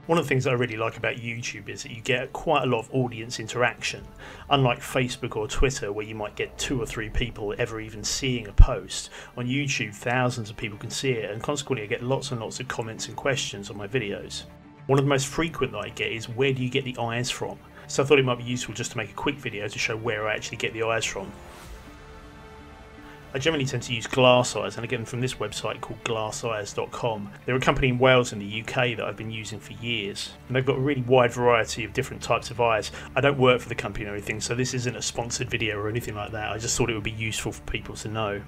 One of the things that I really like about YouTube is that you get quite a lot of audience interaction. Unlike Facebook or Twitter, where you might get 2 or 3 people ever even seeing a post, on YouTube thousands of people can see it, and consequently I get lots and lots of comments and questions on my videos. One of the most frequent that I get is, where do you get the eyes from? So I thought it might be useful just to make a quick video to show where I actually get the eyes from. I generally tend to use glass eyes, and I get them from this website called glasseyes.com. They're a company in Wales in the UK that I've been using for years, and they've got a really wide variety of different types of eyes. I don't work for the company or anything, so this isn't a sponsored video or anything like that. I just thought it would be useful for people to know.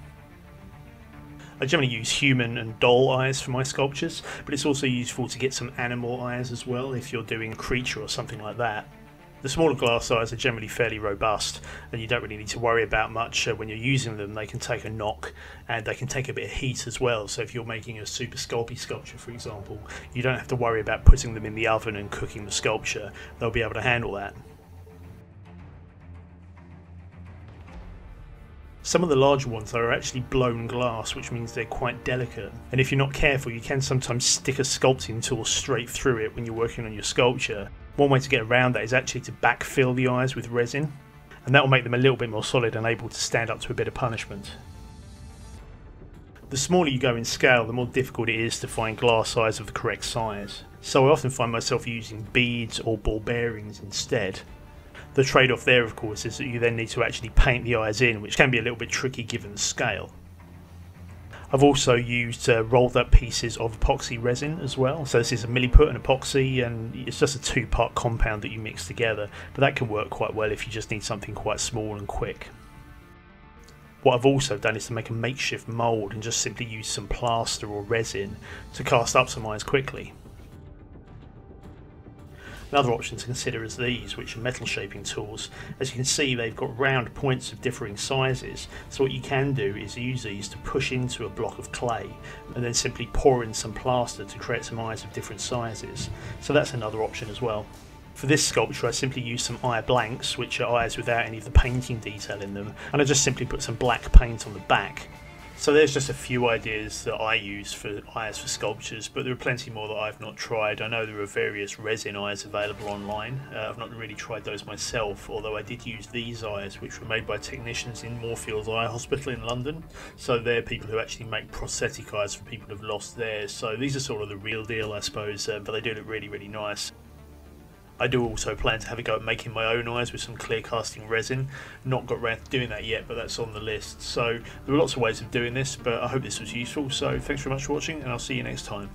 I generally use human and doll eyes for my sculptures, but it's also useful to get some animal eyes as well if you're doing a creature or something like that. The smaller glass eyes are generally fairly robust, and you don't really need to worry about much when you're using them. They can take a knock, and they can take a bit of heat as well, so if you're making a super sculpty sculpture, for example, you don't have to worry about putting them in the oven and cooking the sculpture. They'll be able to handle that. Some of the larger ones are actually blown glass, which means they're quite delicate, and if you're not careful you can sometimes stick a sculpting tool straight through it when you're working on your sculpture. One way to get around that is actually to backfill the eyes with resin, and that will make them a little bit more solid and able to stand up to a bit of punishment. The smaller you go in scale, the more difficult it is to find glass eyes of the correct size, so I often find myself using beads or ball bearings instead. The trade-off there, of course, is that you then need to actually paint the eyes in, which can be a little bit tricky given the scale. I've also used rolled up pieces of epoxy resin as well. So this is a milliput and epoxy, and it's just a 2-part compound that you mix together, but that can work quite well if you just need something quite small and quick. What I've also done is to make a makeshift mould and just simply use some plaster or resin to cast up some eyes quickly. Another option to consider is these, which are metal shaping tools. As you can see, they've got round points of differing sizes, so what you can do is use these to push into a block of clay and then simply pour in some plaster to create some eyes of different sizes. So that's another option as well. For this sculpture I simply used some eye blanks, which are eyes without any of the painting detail in them, and I just simply put some black paint on the back. So there's just a few ideas that I use for eyes for sculptures, but there are plenty more that I've not tried. I know there are various resin eyes available online. I've not really tried those myself, although I did use these eyes, which were made by technicians in Moorfields Eye Hospital in London. So they're people who actually make prosthetic eyes for people who've lost theirs. So these are sort of the real deal, I suppose, but they do look really, really nice. I do also plan to have a go at making my own eyes with some clear casting resin. Not got around to doing that yet, but that's on the list. So there are lots of ways of doing this, but I hope this was useful. So thanks very much for watching, and I'll see you next time.